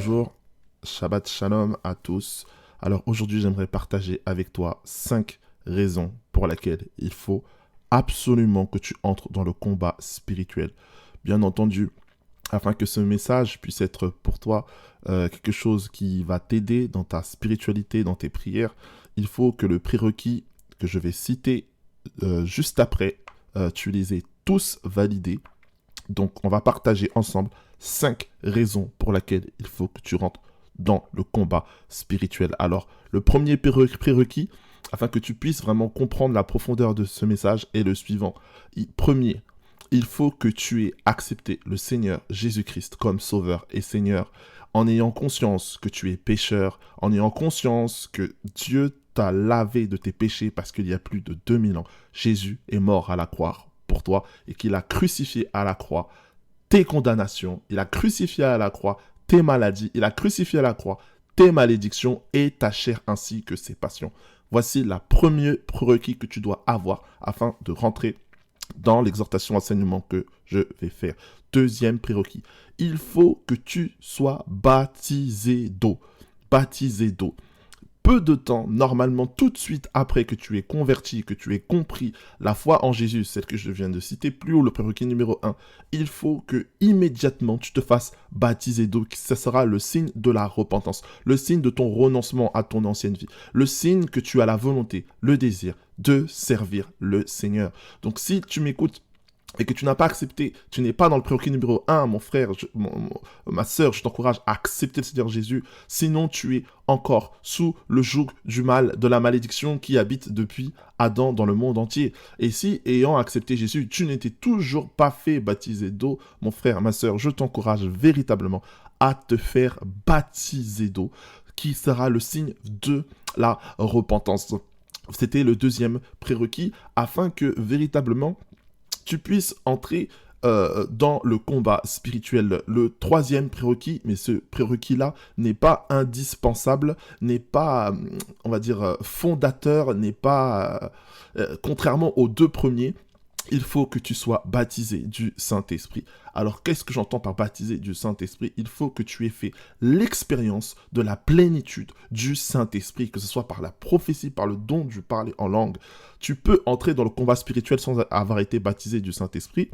bonjour, Shabbat Shalom à tous. Alors aujourd'hui, j'aimerais partager avec toi 5 raisons pour lesquelles il faut absolument que tu entres dans le combat spirituel. Bien entendu, afin que ce message puisse être pour toi quelque chose qui va t'aider dans ta spiritualité, dans tes prières, il faut que le prérequis que je vais citer juste après, tu les aies tous validés. Donc, on va partager ensemble 5 raisons pour lesquelles il faut que tu rentres dans le combat spirituel. Alors, le premier prérequis, afin que tu puisses vraiment comprendre la profondeur de ce message, est le suivant. Premier, il faut que tu aies accepté le Seigneur Jésus-Christ comme Sauveur et Seigneur, en ayant conscience que tu es pécheur, en ayant conscience que Dieu t'a lavé de tes péchés parce qu'il y a plus de 2000 ans, Jésus est mort à la croix pour toi et qu'il a crucifié à la croix tes condamnations, il a crucifié à la croix tes maladies, il a crucifié à la croix tes malédictions et ta chair ainsi que ses passions. Voici la première prérequis que tu dois avoir afin de rentrer dans l'exhortation enseignement que je vais faire. Deuxième prérequis, il faut que tu sois baptisé d'eau. Baptisé d'eau. Peu de temps, normalement tout de suite après que tu aies converti, que tu aies compris la foi en Jésus, celle que je viens de citer plus haut, le prérequis numéro 1, il faut que immédiatement tu te fasses baptiser d'eau. Ce sera le signe de la repentance, le signe de ton renoncement à ton ancienne vie, le signe que tu as la volonté, le désir de servir le Seigneur. Donc si tu m'écoutes et que tu n'as pas accepté, tu n'es pas dans le prérequis numéro 1, mon frère, ma sœur, je t'encourage à accepter le Seigneur Jésus. Sinon, tu es encore sous le joug du mal, de la malédiction qui habite depuis Adam dans le monde entier. Et si, ayant accepté Jésus, tu n'étais toujours pas fait baptiser d'eau, mon frère, ma sœur, je t'encourage véritablement à te faire baptiser d'eau, qui sera le signe de la repentance. C'était le deuxième prérequis, afin que véritablement tu puisses entrer dans le combat spirituel. Le troisième prérequis, mais ce prérequis-là n'est pas indispensable, n'est pas, on va dire, fondateur, n'est pas, contrairement aux deux premiers, il faut que tu sois baptisé du Saint-Esprit. Alors, qu'est-ce que j'entends par baptisé du Saint-Esprit? Il faut que tu aies fait l'expérience de la plénitude du Saint-Esprit, que ce soit par la prophétie, par le don du parler en langue. Tu peux entrer dans le combat spirituel sans avoir été baptisé du Saint-Esprit.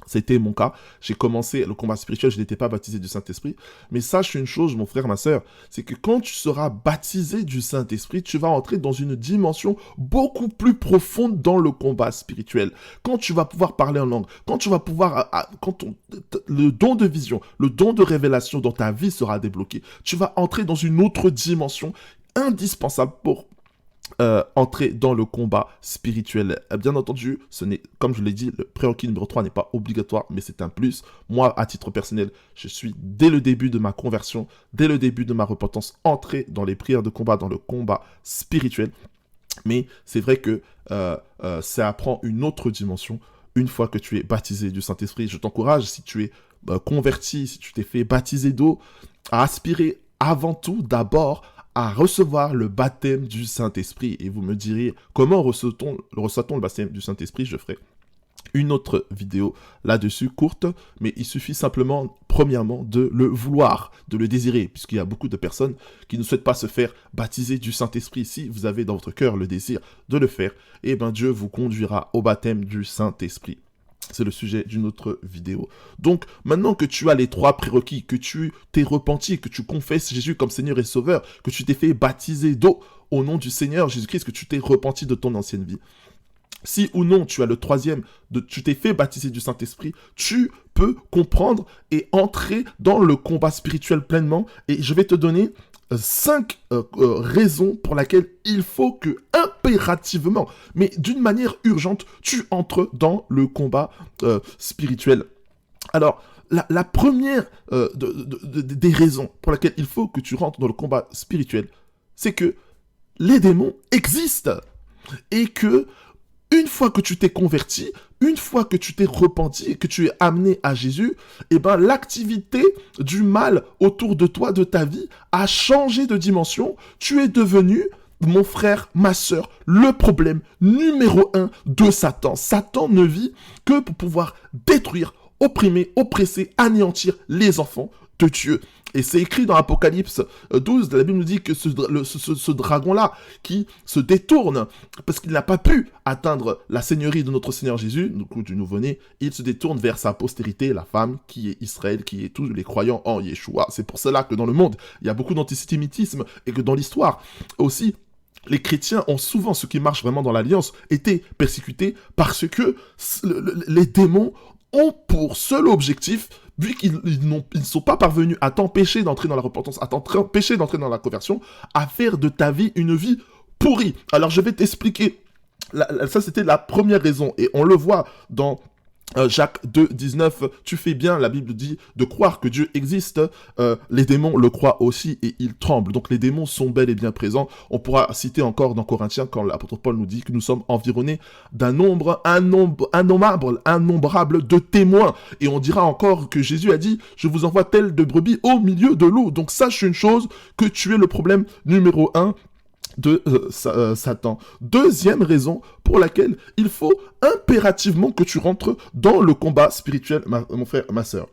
C'était mon cas. J'ai commencé le combat spirituel, je n'étais pas baptisé du Saint-Esprit. Mais sache une chose, mon frère, ma sœur, c'est que quand tu seras baptisé du Saint-Esprit, tu vas entrer dans une dimension beaucoup plus profonde dans le combat spirituel. Quand tu vas pouvoir parler en langue, quand tu vas pouvoir, le don de vision, le don de révélation dans ta vie sera débloqué, tu vas entrer dans une autre dimension indispensable pour entrer dans le combat spirituel. Bien entendu, ce n'est, comme je l'ai dit, le prérequis numéro 3 n'est pas obligatoire, mais c'est un plus. Moi, à titre personnel, je suis, dès le début de ma conversion, dès le début de ma repentance, entré dans les prières de combat, dans le combat spirituel. Mais c'est vrai que ça apprend une autre dimension une fois que tu es baptisé du Saint-Esprit. Je t'encourage, si tu es converti, si tu t'es fait baptiser d'eau, à aspirer avant tout, d'abord, à recevoir le baptême du Saint-Esprit. Et vous me direz, comment reçoit-on le baptême du Saint-Esprit? Je ferai une autre vidéo là-dessus, courte, mais il suffit simplement, premièrement, de le vouloir, de le désirer, puisqu'il y a beaucoup de personnes qui ne souhaitent pas se faire baptiser du Saint-Esprit. Si vous avez dans votre cœur le désir de le faire, eh bien Dieu vous conduira au baptême du Saint-Esprit. C'est le sujet d'une autre vidéo. Donc, maintenant que tu as les 3 prérequis, que tu t'es repenti, que tu confesses Jésus comme Seigneur et Sauveur, que tu t'es fait baptiser d'eau au nom du Seigneur Jésus-Christ, que tu t'es repenti de ton ancienne vie. Si ou non tu as le troisième, tu t'es fait baptiser du Saint-Esprit, tu peux comprendre et entrer dans le combat spirituel pleinement. Et je vais te donner 5 raisons pour lesquelles il faut que impérativement, mais d'une manière urgente, tu entres dans le combat spirituel. Alors, la première des raisons pour lesquelles il faut que tu rentres dans le combat spirituel, c'est que les démons existent et que une fois que tu t'es converti, une fois que tu t'es repenti et que tu es amené à Jésus, eh ben, l'activité du mal autour de toi, de ta vie, a changé de dimension. Tu es devenu, mon frère, ma sœur, le problème numéro 1 de Satan. Satan ne vit que pour pouvoir détruire, opprimer, oppresser, anéantir les enfants de Dieu. Et c'est écrit dans Apocalypse 12, la Bible nous dit que ce dragon-là qui se détourne, parce qu'il n'a pas pu atteindre la seigneurie de notre Seigneur Jésus, du nouveau-né, il se détourne vers sa postérité, la femme qui est Israël, qui est tous les croyants en Yeshua. C'est pour cela que dans le monde, il y a beaucoup d'antisémitisme et que dans l'histoire aussi, les chrétiens ont souvent, ceux qui marchent vraiment dans l'alliance, été persécutés parce que les démons ont pour seul objectif, vu qu'ils ne sont pas parvenus à t'empêcher d'entrer dans la repentance, à t'empêcher d'entrer dans la conversion, à faire de ta vie une vie pourrie. Alors je vais t'expliquer, ça c'était la première raison, et on le voit dans Jacques 2, 19, tu fais bien, la Bible dit, de croire que Dieu existe. Les démons le croient aussi et ils tremblent. Donc les démons sont bel et bien présents. On pourra citer encore dans Corinthiens quand l'apôtre Paul nous dit que nous sommes environnés d'un nombre innombrable de témoins. Et on dira encore que Jésus a dit, je vous envoie tel de brebis au milieu de l'eau. Donc sache une chose, que tu es le problème numéro 1 de Satan. Deuxième raison pour laquelle il faut impérativement que tu rentres dans le combat spirituel, mon frère, ma sœur.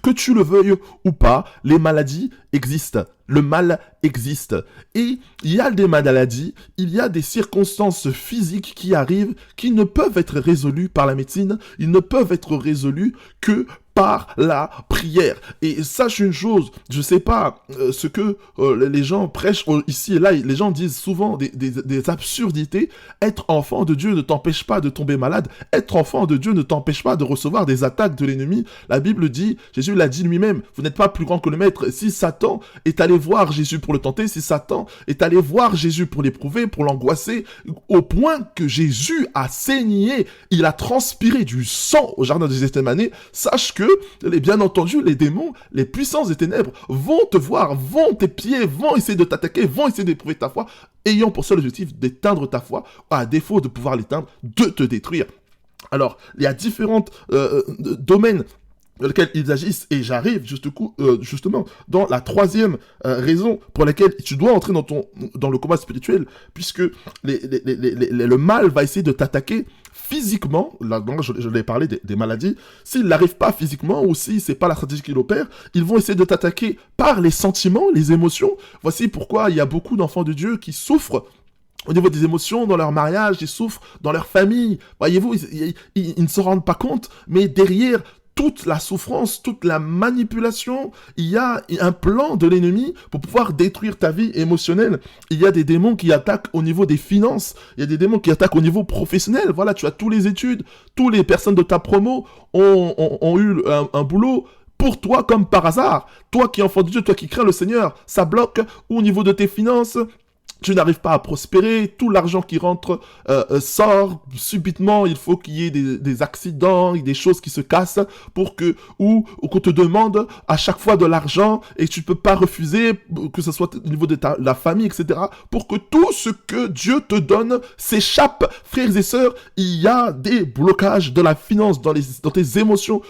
Que tu le veuilles ou pas, les maladies existent. Le mal existe. Et il y a des maladies, il y a des circonstances physiques qui arrivent, qui ne peuvent être résolues par la médecine, ils ne peuvent être résolus que par la prière. Et sache une chose, je sais pas ce que les gens prêchent ici et là, les gens disent souvent des absurdités. Être enfant de Dieu ne t'empêche pas de tomber malade. Être enfant de Dieu ne t'empêche pas de recevoir des attaques de l'ennemi. La Bible dit, Jésus l'a dit lui-même, vous n'êtes pas plus grand que le maître. Si Satan est allé voir Jésus pour le tenter, si Satan est allé voir Jésus pour l'éprouver, pour l'angoisser, au point que Jésus a saigné, il a transpiré du sang au jardin de Gethsémani, sache que, bien entendu, les démons, les puissances des ténèbres vont te voir, vont tes pieds, vont essayer de t'attaquer, vont essayer d'éprouver ta foi, ayant pour seul objectif d'éteindre ta foi, à défaut de pouvoir l'éteindre, de te détruire. Alors, il y a différents domaines dans lesquels ils agissent, et j'arrive justement dans la troisième raison pour laquelle tu dois entrer dans le combat spirituel, puisque le mal va essayer de t'attaquer physiquement. Là, je l'ai parlé des maladies. S'il n'arrive pas physiquement, ou si c'est pas la stratégie qu'il opère, ils vont essayer de t'attaquer par les sentiments, les émotions. Voici pourquoi il y a beaucoup d'enfants de Dieu qui souffrent au niveau des émotions, dans leur mariage, ils souffrent dans leur famille. Voyez-vous, ils ne se rendent pas compte, mais derrière toute la souffrance, toute la manipulation, il y a un plan de l'ennemi pour pouvoir détruire ta vie émotionnelle. Il y a des démons qui attaquent au niveau des finances, il y a des démons qui attaquent au niveau professionnel. Voilà, tu as toutes les études, toutes les personnes de ta promo ont eu un boulot pour toi comme par hasard. Toi qui es enfant de Dieu, toi qui crains le Seigneur, ça bloque au niveau de tes finances. Tu n'arrives pas à prospérer, tout l'argent qui rentre sort subitement, il faut qu'il y ait des accidents, des choses qui se cassent pour ou qu'on te demande à chaque fois de l'argent et tu ne peux pas refuser, que ce soit au niveau de la famille, etc. Pour que tout ce que Dieu te donne s'échappe. Frères et sœurs, il y a des blocages de la finance, dans tes émotions,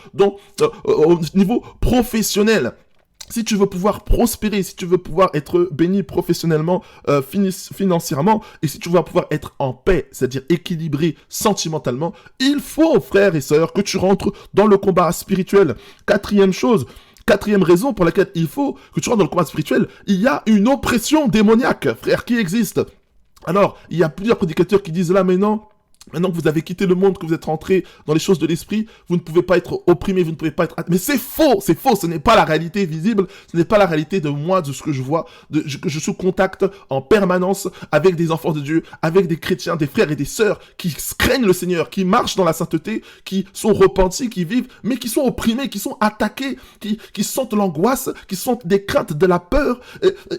au niveau professionnel. Si tu veux pouvoir prospérer, si tu veux pouvoir être béni professionnellement, financièrement, et si tu veux pouvoir être en paix, c'est-à-dire équilibré sentimentalement, il faut, frères et sœurs, que tu rentres dans le combat spirituel. Quatrième raison pour laquelle il faut que tu rentres dans le combat spirituel, il y a une oppression démoniaque, frère, qui existe. Alors, il y a plusieurs prédicateurs qui disent là maintenant que vous avez quitté le monde, que vous êtes rentré dans les choses de l'esprit, vous ne pouvez pas être opprimé, vous ne pouvez pas être... Mais c'est faux, ce n'est pas la réalité visible, ce n'est pas la réalité de moi, de ce que je vois, que je suis en contact en permanence avec des enfants de Dieu, avec des chrétiens, des frères et des sœurs qui craignent le Seigneur, qui marchent dans la sainteté, qui sont repentis, qui vivent, mais qui sont opprimés, qui sont attaqués, qui sentent l'angoisse, qui sentent des craintes, de la peur.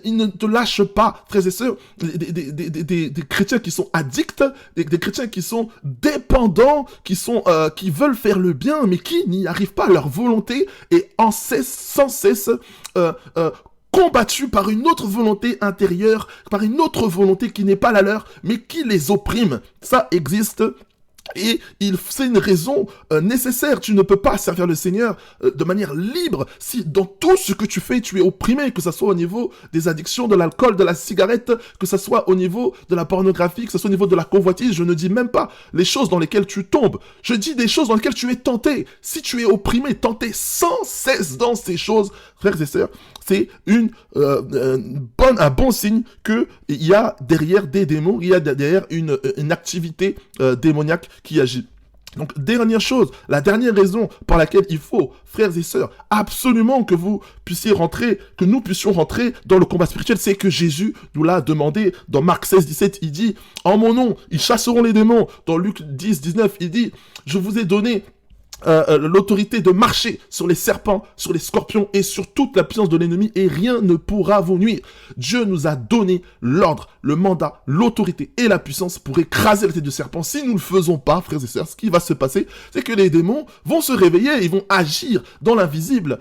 Ils ne te lâchent pas, frères et sœurs, des chrétiens qui sont addicts, des chrétiens qui sont dépendants, qui veulent faire le bien, mais qui n'y arrivent pas. Leur volonté est sans cesse combattue par une autre volonté intérieure, par une autre volonté qui n'est pas la leur, mais qui les opprime. Ça existe. Et c'est une raison nécessaire. Tu ne peux pas servir le Seigneur de manière libre si dans tout ce que tu fais, tu es opprimé, que ce soit au niveau des addictions, de l'alcool, de la cigarette, que ce soit au niveau de la pornographie, que ce soit au niveau de la convoitise. Je ne dis même pas les choses dans lesquelles tu tombes. Je dis des choses dans lesquelles tu es tenté. Si tu es opprimé, tenté sans cesse dans ces choses, frères et sœurs, c'est un bon signe qu'il y a derrière des démons, il y a derrière une activité démoniaque qui agit. Donc, dernière chose, la dernière raison pour laquelle il faut, frères et sœurs, absolument que vous puissiez rentrer, que nous puissions rentrer dans le combat spirituel, c'est que Jésus nous l'a demandé. Dans Marc 16, 17, il dit, en mon nom, ils chasseront les démons. Dans Luc 10, 19, il dit, je vous ai donné l'autorité de marcher sur les serpents, sur les scorpions et sur toute la puissance de l'ennemi et rien ne pourra vous nuire. Dieu nous a donné l'ordre, le mandat, l'autorité et la puissance pour écraser la tête du serpent. Si nous ne le faisons pas, frères et sœurs, ce qui va se passer, c'est que les démons vont se réveiller, ils vont agir dans l'invisible.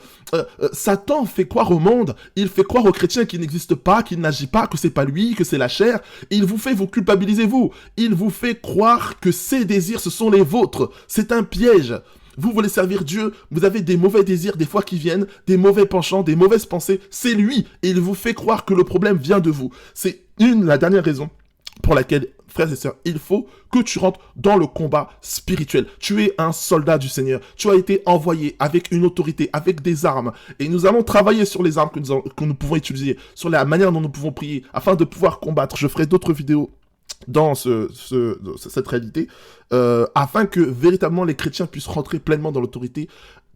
Satan fait croire au monde, il fait croire aux chrétiens qu'il n'existe pas, qu'il n'agit pas, que c'est pas lui, que c'est la chair. Et il vous fait vous culpabiliser vous. Il vous fait croire que ses désirs, ce sont les vôtres. C'est un piège. Vous voulez servir Dieu, vous avez des mauvais désirs des fois qui viennent, des mauvais penchants, des mauvaises pensées, c'est lui, et il vous fait croire que le problème vient de vous. C'est la dernière raison pour laquelle, frères et sœurs, il faut que tu rentres dans le combat spirituel. Tu es un soldat du Seigneur, tu as été envoyé avec une autorité, avec des armes, et nous allons travailler sur les armes que nous pouvons utiliser, sur la manière dont nous pouvons prier, afin de pouvoir combattre. Je ferai d'autres vidéos dans cette réalité, afin que véritablement les chrétiens puissent rentrer pleinement dans l'autorité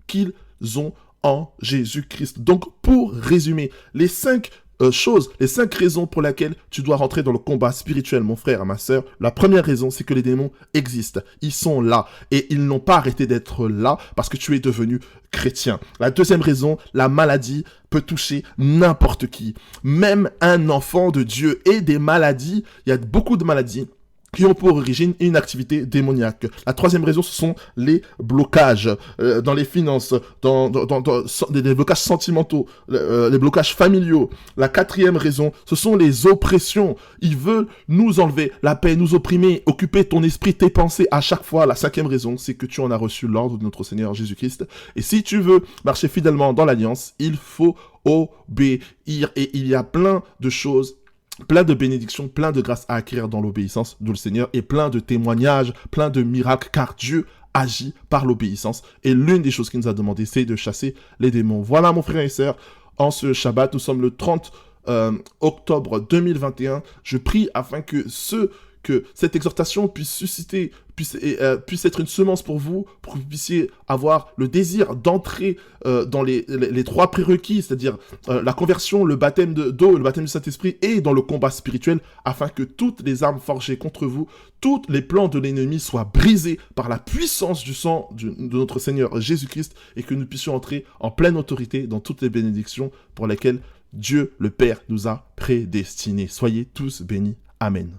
qu'ils ont en Jésus-Christ. Donc, pour résumer, les 5 choses, les 5 raisons pour lesquelles tu dois rentrer dans le combat spirituel, mon frère et ma sœur. La première raison, c'est que les démons existent. Ils sont là. Et ils n'ont pas arrêté d'être là parce que tu es devenu chrétien. La deuxième raison, la maladie peut toucher n'importe qui. Même un enfant de Dieu. Et des maladies, il y a beaucoup de maladies qui ont pour origine une activité démoniaque. La troisième raison, ce sont les blocages dans les finances, dans les blocages sentimentaux, les blocages familiaux. La quatrième raison, ce sont les oppressions. Ils veulent nous enlever la paix, nous opprimer, occuper ton esprit, tes pensées à chaque fois. La cinquième raison, c'est que tu en as reçu l'ordre de notre Seigneur Jésus-Christ. Et si tu veux marcher fidèlement dans l'alliance, il faut obéir. Et il y a plein de choses, plein de bénédictions, plein de grâces à acquérir dans l'obéissance de le Seigneur et plein de témoignages, plein de miracles, car Dieu agit par l'obéissance. Et l'une des choses qu'il nous a demandé, c'est de chasser les démons. Voilà, mon frère et sœur, en ce Shabbat, nous sommes le 30 octobre 2021. Je prie afin que cette exhortation puisse susciter, puisse être une semence pour vous que vous puissiez avoir le désir d'entrer dans les 3 prérequis, c'est-à-dire la conversion, le baptême d'eau, le baptême du Saint-Esprit et dans le combat spirituel, afin que toutes les armes forgées contre vous, tous les plans de l'ennemi soient brisés par la puissance du sang de notre Seigneur Jésus-Christ et que nous puissions entrer en pleine autorité dans toutes les bénédictions pour lesquelles Dieu le Père nous a prédestinés. Soyez tous bénis. Amen.